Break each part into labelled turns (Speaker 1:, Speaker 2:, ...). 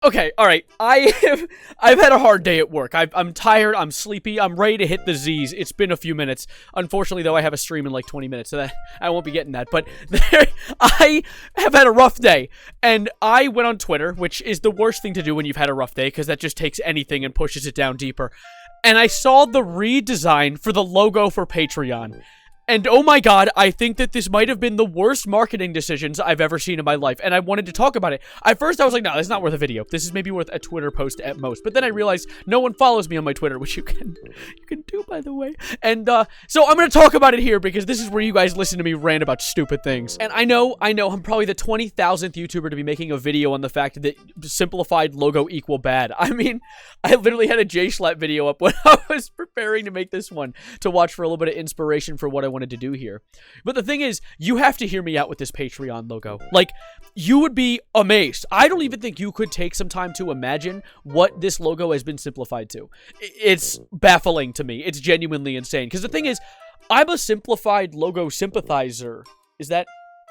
Speaker 1: Okay, alright, I've had a hard day at work. I'm tired, I'm sleepy, I'm ready to hit the Z's. It's been a few minutes. Unfortunately, though, I have a stream in like 20 minutes, so that I won't be getting that. But I have had a rough day, and I went on Twitter, which is the worst thing to do when you've had a rough day, because that just takes anything and pushes it down deeper. And I saw the redesign for the logo for Patreon. And oh my god, I think that this might have been the worst marketing decisions I've ever seen in my life, and I wanted to talk about it. At first, I was like, no, this is not worth a video. This is maybe worth a Twitter post at most. But then I realized no one follows me on my Twitter, which you can do, by the way. And so I'm going to talk about it here, because this is where you guys listen to me rant about stupid things. And I know, I'm probably the 20,000th YouTuber to be making a video on the fact that simplified logo equal bad. I mean, I literally had a J-Schlatt video up when I was preparing to make this one to watch for a little bit of inspiration for what I wanted to do here. But the thing is, you have to hear me out with this Patreon logo. Like, you would be amazed. I don't even think you could take some time to imagine what this logo has been simplified to. It's baffling to me. It's genuinely insane. Because the thing is, I'm a simplified logo sympathizer. Is that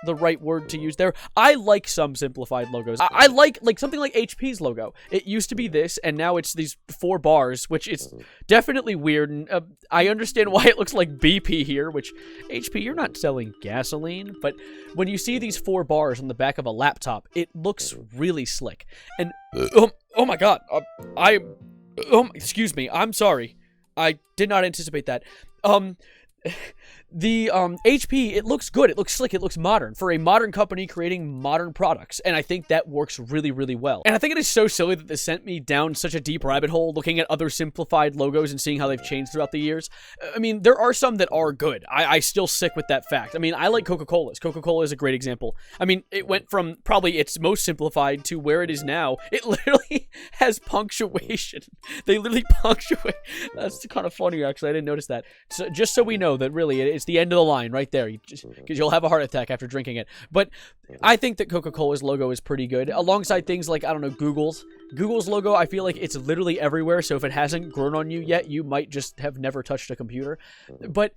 Speaker 1: the right word to use there? I like some simplified logos. I like something like HP's logo. It used to be this, and now it's these 4 bars, which is definitely weird. And I understand why it looks like BP here, which, HP, you're not selling gasoline. But when you see these 4 bars on the back of a laptop, it looks really slick. And, oh my god, excuse me, I'm sorry. I did not anticipate that. The HP, it looks good, it looks slick, it looks modern for a modern company creating modern products, and I think that works really, really well. And I think it is so silly that this sent me down such a deep rabbit hole looking at other simplified logos and seeing how they've changed throughout the years. I mean, there are some that are good. I still stick with that fact. I mean, I like Coca-Cola's. Coca-Cola is a great example. I mean, it went from probably its most simplified to where it is now. It literally has punctuation. They literally punctuate. That's kind of funny, actually. I didn't notice that. So, just so we know that really it's the end of the line right there, because you'll have a heart attack after drinking it. But I think that Coca-Cola's logo is pretty good, alongside things like, I don't know, Google's logo. I feel like it's literally everywhere, so if it hasn't grown on you yet, you might just have never touched a computer. But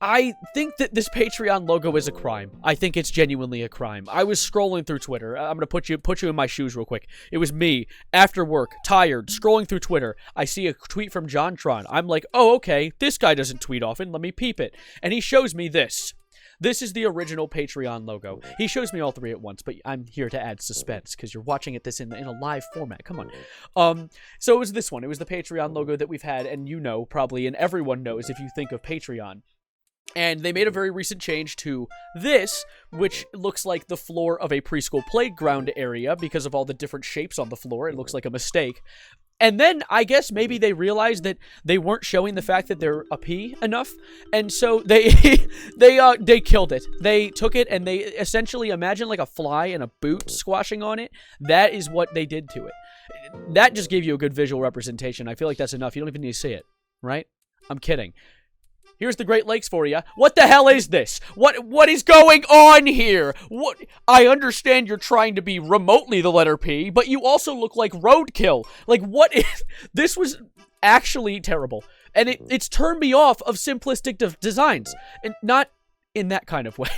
Speaker 1: I think that this Patreon logo is a crime. I think it's genuinely a crime. I was scrolling through Twitter. I'm gonna put you in my shoes real quick. It was me, after work, tired, scrolling through Twitter. I see a tweet from JonTron. I'm like, oh, okay, this guy doesn't tweet often. Let me peep it. And he shows me this. This is the original Patreon logo. He shows me all 3 at once, but I'm here to add suspense because you're watching it in a live format. Come on. So it was this one. It was the Patreon logo that we've had, and you know, probably, and everyone knows if you think of Patreon. And they made a very recent change to this, which looks like the floor of a preschool playground area because of all the different shapes on the floor. It looks like a mistake. And then I guess maybe they realized that they weren't showing the fact that they're a P enough, and so they they killed it. They took it and they essentially, imagine like a fly in a boot squashing on it. That is what they did to it. That just gave you a good visual representation. I feel like that's enough. You don't even need to see it, right? I'm kidding. Here's the Great Lakes for you. What the hell is this? What is going on here? What? I understand you're trying to be remotely the letter P, but you also look like roadkill. Like, what is... This was actually terrible. And it's turned me off of simplistic designs. And not in that kind of way.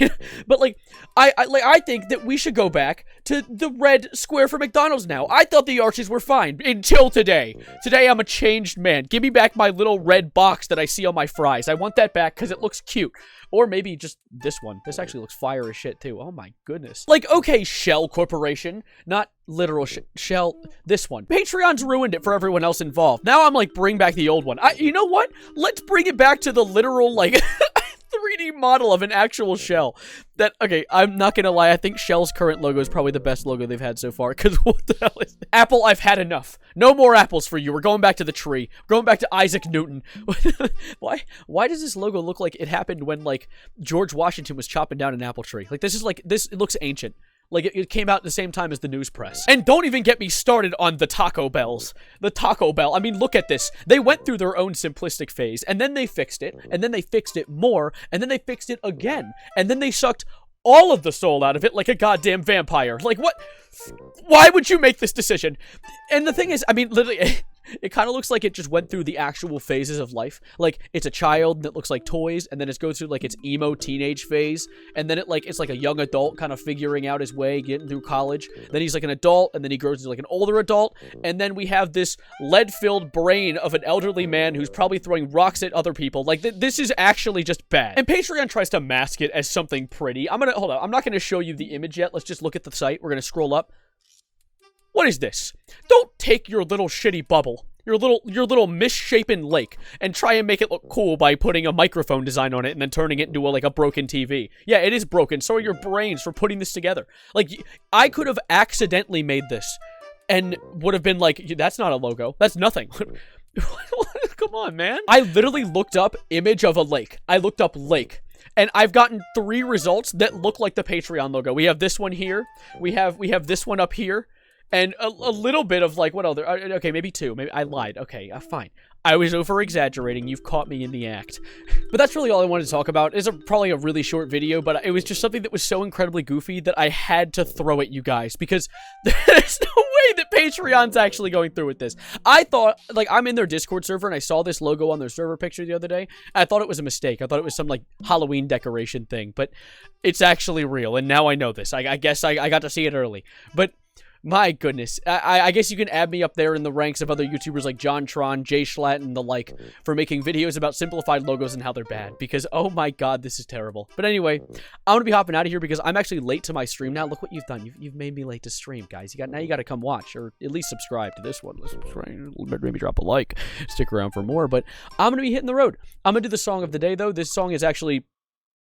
Speaker 1: But, like, I think that we should go back to the red square for McDonald's now. I thought the arches were fine until today. Today, I'm a changed man. Give me back my little red box that I see on my fries. I want that back because it looks cute. Or maybe just this one. This actually looks fire as shit, too. Oh, my goodness. Like, okay, Shell Corporation. Not literal Shell. This one. Patreon's ruined it for everyone else involved. Now I'm like, bring back the old one. You know what? Let's bring it back to the literal, like... 3D model of an actual Shell. Okay, I'm not gonna lie, I think Shell's current logo is probably the best logo they've had so far, because what the hell is that? Apple, I've had enough. No more apples for you. We're going back to the tree. We're going back to Isaac Newton. Why does this logo look like it happened when, like, George Washington was chopping down an apple tree? Like, it looks ancient. Like, it came out at the same time as the news press. And don't even get me started on the Taco Bells. The Taco Bell. I mean, look at this. They went through their own simplistic phase, and then they fixed it, and then they fixed it more, and then they fixed it again, and then they sucked all of the soul out of it like a goddamn vampire. Like, what? Why would you make this decision? And the thing is, I mean, literally, It kind of looks like it just went through the actual phases of life. Like, it's a child that looks like toys, and then it goes through, like, its emo teenage phase, and then it's like a young adult kind of figuring out his way, getting through college. Then he's like an adult, and then he grows into like an older adult, and then we have this lead-filled brain of an elderly man who's probably throwing rocks at other people. Like, this is actually just bad. And Patreon tries to mask it as something pretty. Hold on. I'm not gonna show you the image yet. Let's just look at the site. We're gonna scroll up. What is this? Don't take your little shitty bubble, your little misshapen lake, and try and make it look cool by putting a microphone design on it and then turning it into a broken TV. Yeah, it is broken. So are your brains for putting this together. Like, I could have accidentally made this and would have been like, that's not a logo. That's nothing. Come on, man. I literally looked up image of a lake. I looked up lake. And I've gotten 3 results that look like the Patreon logo. We have this one here. We have this one up here. And a little bit of, like, what other... Okay, maybe 2. Maybe I lied. Okay, fine. I was over-exaggerating. You've caught me in the act. But that's really all I wanted to talk about. It's probably a really short video, but it was just something that was so incredibly goofy that I had to throw at you guys, because there's no way that Patreon's actually going through with this. I thought, like, I'm in their Discord server, and I saw this logo on their server picture the other day. I thought it was a mistake. I thought it was some, like, Halloween decoration thing, but it's actually real, and now I know this. I guess I got to see it early. But... my goodness. I guess you can add me up there in the ranks of other YouTubers like John Tron, Jay Schlatt, and the like for making videos about simplified logos and how they're bad. Because, oh my god, this is terrible. But anyway, I'm going to be hopping out of here because I'm actually late to my stream now. Look what you've done. You've made me late to stream, guys. Now you got to come watch, or at least subscribe to this one. Maybe drop a like. Stick around for more. But I'm going to be hitting the road. I'm going to do the song of the day, though. This song is actually...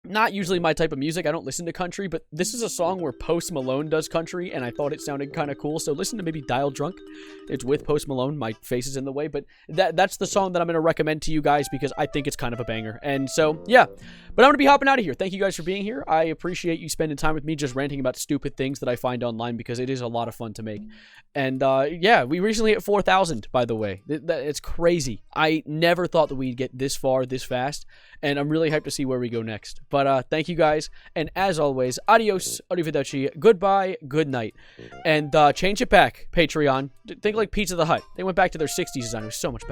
Speaker 1: not usually my type of music. I don't listen to country, but this is a song where Post Malone does country, and I thought it sounded kind of cool, so listen to maybe Dial Drunk. It's with Post Malone. My face is in the way, but that's the song that I'm going to recommend to you guys because I think it's kind of a banger. And so, yeah. But I'm going to be hopping out of here. Thank you guys for being here. I appreciate you spending time with me just ranting about stupid things that I find online because it is a lot of fun to make. And, yeah, we recently hit 4,000, by the way. It's crazy. I never thought that we'd get this far this fast, and I'm really hyped to see where we go next. But thank you guys, and as always, adios, arrivederci, goodbye, good night, and change it back, Patreon. Think like Pizza the Hut. They went back to their 60s design. It was so much better.